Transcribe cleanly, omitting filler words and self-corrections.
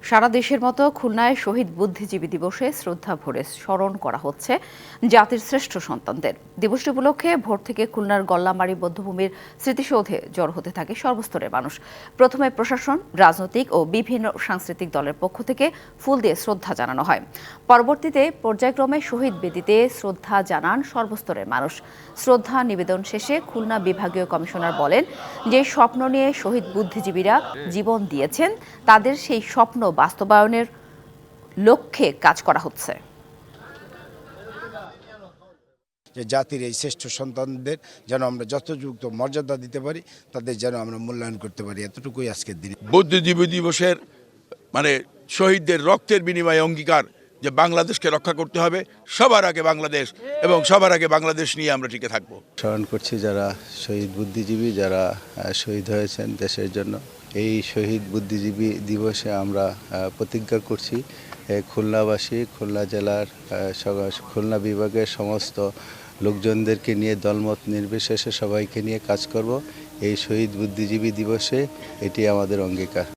সারা দেশের মতো খুলনায় শহীদ বুদ্ধিজীবী দিবসে শ্রদ্ধা ভরে স্মরণ করা হচ্ছে জাতির শ্রেষ্ঠ সন্তানদের। দিবসটি উপলক্ষে ভোর থেকে খুলনার গল্লামারী বধ্যভূমির স্মৃতিসৌধে জড়ো হতে থাকে সর্বস্তরের মানুষ। প্রথমে প্রশাসন, রাজনৈতিক ও বিভিন্ন সাংস্কৃতিক দলের পক্ষ থেকে ফুল দিয়ে শ্রদ্ধা জানানো হয়। পরবর্তীতে পর্যায়ক্রমে শহীদ বেদিতে শ্রদ্ধা জানান সর্বস্তরের মানুষ। শ্রদ্ধা নিবেদন শেষে খুলনা বিভাগীয় কমিশনার বলেন, যে স্বপ্ন নিয়ে শহীদ বুদ্ধিজীবীরা জীবন দিয়েছেন তাদের সেই স্বপ্ন বাস্তবায়নের লক্ষ্যে কাজ করা হচ্ছে। যে জাতির এই শ্রেষ্ঠ সন্তানদের যেন আমরা যথাযথ মর্যাদা দিতে পারি, তাদের যেন আমরা মূল্যায়ন করতে পারি, এতটুকুই আজকের দিন। বুদ্ধিজীবী দিবসের শহীদদের রক্তের বিনিময়ে অঙ্গীকার যে বাংলাদেশকে রক্ষা করতে হবে, সবার আগে বাংলাদেশ এবং সবার আগে বাংলাদেশ নিয়ে আমরা টিকে থাকবো। স্মরণ করছি যারা শহীদ বুদ্ধিজীবী, যারা শহীদ হয়েছেন দেশের জন্য। এই শহীদ বুদ্ধিজীবী দিবসে আমরা প্রতিজ্ঞা করছি খুলনাবাসী, খুলনা জেলার খুলনা বিভাগের সমস্ত লোকজনদেরকে নিয়ে দলমত নির্বিশেষে সবাইকে নিয়ে কাজ করব। এই শহীদ বুদ্ধিজীবী দিবসে এটি আমাদের অঙ্গীকার।